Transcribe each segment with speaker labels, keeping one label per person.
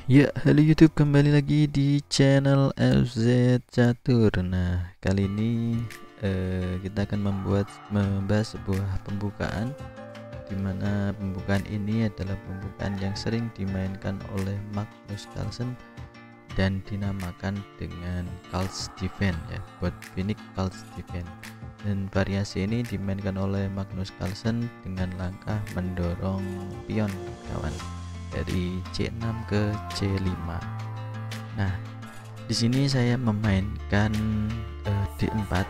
Speaker 1: Ya, halo YouTube, kembali lagi di channel FZ Catur. Nah, kali ini kita akan membahas sebuah pembukaan, di mana pembukaan ini adalah pembukaan yang sering dimainkan oleh Magnus Carlsen dan dinamakan dengan Carl's Defense ya, buat Phoenix Carl's Defense. Dan variasi ini dimainkan oleh Magnus Carlsen dengan langkah mendorong pion kawan dari C6 ke C5. Nah, di sini saya memainkan D4,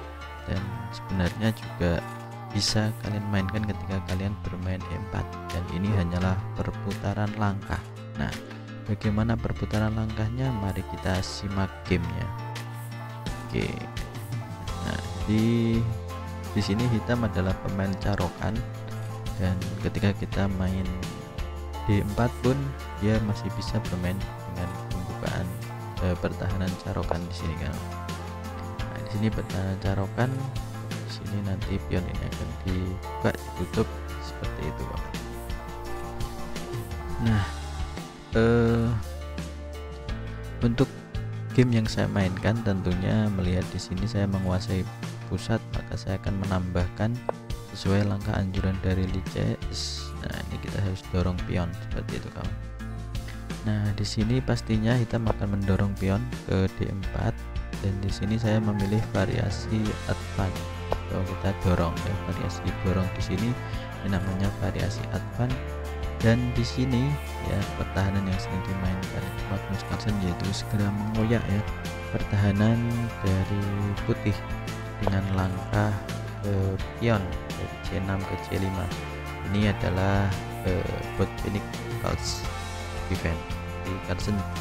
Speaker 1: dan sebenarnya juga bisa kalian mainkan ketika kalian bermain E4, dan ini hanyalah perputaran langkah. Nah, bagaimana perputaran langkahnya? Mari kita simak gamenya. Oke. Nah, di sini hitam adalah pemain carokan, dan ketika kita main D4 pun dia masih bisa bermain dengan pembukaan pertahanan carokan di sini kan. Nah, di sini pertahanan carokan, di sini nanti pion ini akan dibuka, ditutup seperti itu kan. Nah, untuk game yang saya mainkan tentunya melihat di sini saya menguasai pusat, maka saya akan menambahkan sesuai langkah anjuran dari Lichess. Nah, ini kita harus dorong pion seperti itu kawan. Nah, di sini pastinya hitam akan mendorong pion ke D4, dan di sini saya memilih variasi advance. Kalau kita dorong ya, variasi dorong di sini ini namanya variasi advance. Dan di sini ya, pertahanan yang sering dimainkan Magnus Carlsen yaitu segera mengoyak ya pertahanan dari putih dengan langkah pion dari C6 ke C5. Ini adalah bot Phoenix Carl's Defense. Di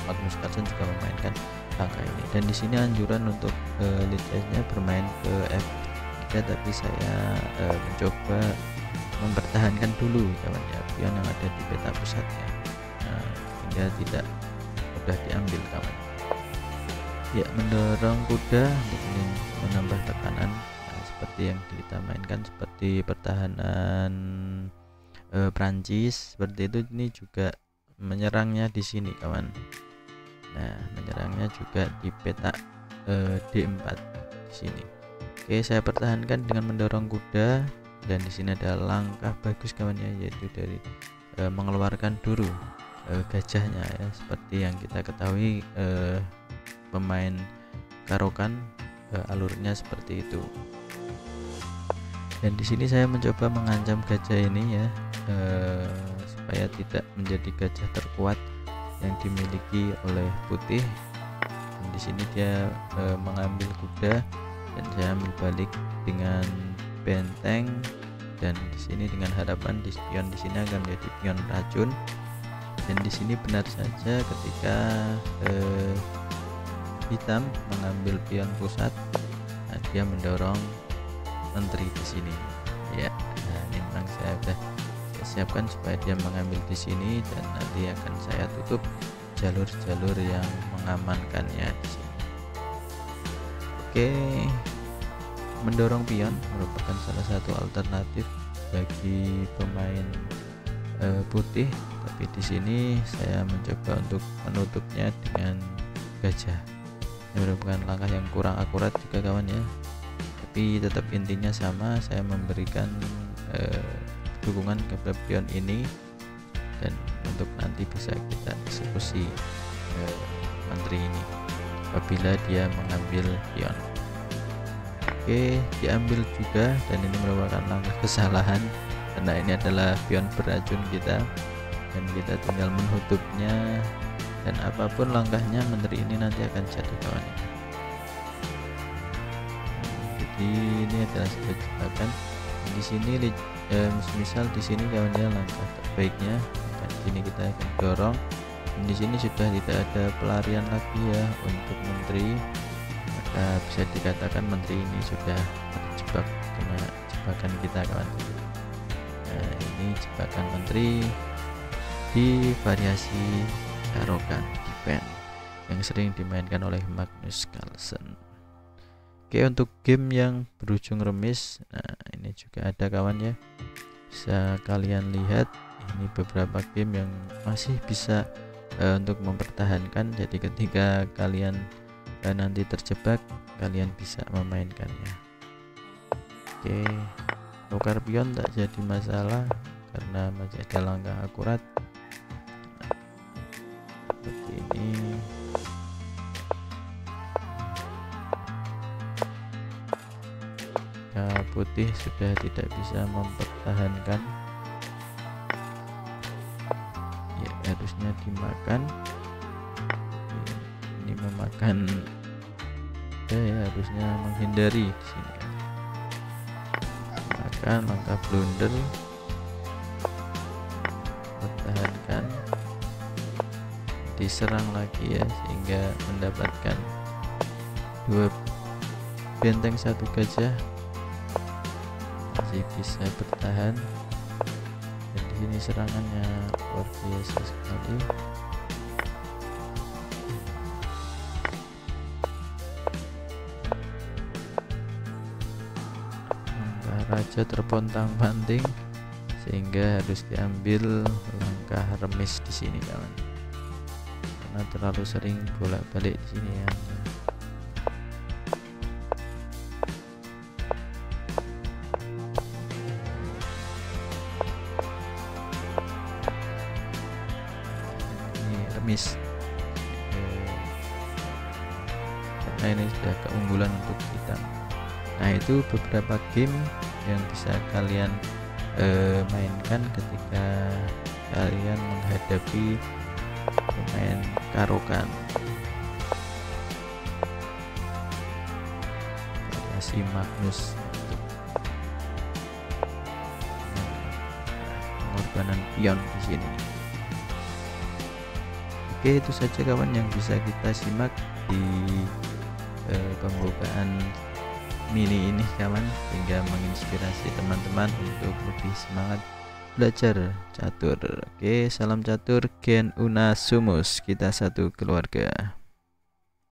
Speaker 1: Magnus Carlsen juga memainkan langkah ini, dan di sini anjuran untuk Lichess-nya bermain ke F3, tapi saya mencoba mempertahankan dulu kawan ya pion yang ada di peta pusatnya, hingga tidak mudah diambil kawan. Ya, mendorong kuda untuk menambah tekanan, seperti yang kita mainkan seperti pertahanan Prancis seperti itu. Ini juga menyerangnya di sini kawan. Nah, menyerangnya juga di peta D4 di sini. Oke, saya pertahankan dengan mendorong kuda, dan di sini ada langkah bagus kawan ya, yaitu dari mengeluarkan dulu gajahnya ya, seperti yang kita ketahui pemain karokan alurnya seperti itu. Dan di sini saya mencoba mengancam gajah ini ya, supaya tidak menjadi gajah terkuat yang dimiliki oleh putih. Dan di sini dia mengambil kuda, dan saya ambil balik dengan benteng, dan di sini dengan harapan di pion di sini akan menjadi pion racun. Dan di sini benar saja ketika hitam mengambil pion pusat, nah dia mendorong menteri di sini ya. Nah, ini memang saya sudah siapkan supaya dia mengambil di sini, dan nanti akan saya tutup jalur-jalur yang mengamankannya di sini. Oke, mendorong pion merupakan salah satu alternatif bagi pemain putih, tapi di sini saya mencoba untuk menutupnya dengan gajah. Ini merupakan langkah yang kurang akurat juga kawan ya, tapi tetap intinya sama, saya memberikan dukungan kepada pion ini, dan untuk nanti bisa kita eksekusi menteri ini apabila dia mengambil pion. Oke, diambil juga, dan ini merupakan langkah kesalahan karena ini adalah pion beracun kita, dan kita tinggal menutupnya, dan apapun langkahnya menteri ini nanti akan jatuh kawan. Jadi ini adalah sebuah jebakan. Di sini misal di sini kawan ya, langkah terbaiknya di sini kita akan dorong. Dan di sini sudah tidak ada pelarian lagi ya untuk menteri, maka bisa dikatakan menteri ini sudah terjebak kena jebakan kita kawan. Nah, ini jebakan menteri di variasi carokan defense yang sering dimainkan oleh Magnus Carlsen. Oke, untuk game yang berujung remis, nah ini juga ada kawan ya, bisa kalian lihat ini beberapa game yang masih bisa untuk mempertahankan. Jadi ketika kalian nanti terjebak, kalian bisa memainkannya. Oke, tukar pion tak jadi masalah karena masih ada langkah akurat. Seperti ini. Putih sudah tidak bisa mempertahankan, ya harusnya dimakan. Ini memakan, ya harusnya menghindari di sini. Makan, langkah blunder, pertahankan, diserang lagi ya, sehingga mendapatkan 2 benteng 1 gajah. Masih bisa bertahan, dan di sini serangannya luar biasa sekali. Langkah raja terpontang-panting sehingga harus diambil langkah remis di sini kawan, karena terlalu sering bolak-balik di sini ya. Remis karena ini sudah keunggulan untuk kita. Nah, itu beberapa game yang bisa kalian mainkan ketika kalian menghadapi pemain Karokan. Variasi Magnus untuk pengorbanan pion di sini. Oke, itu saja kawan yang bisa kita simak di pembukaan mini ini kawan, sehingga menginspirasi teman-teman untuk lebih semangat belajar catur. Oke, salam catur, Gen Una Sumus, kita satu keluarga.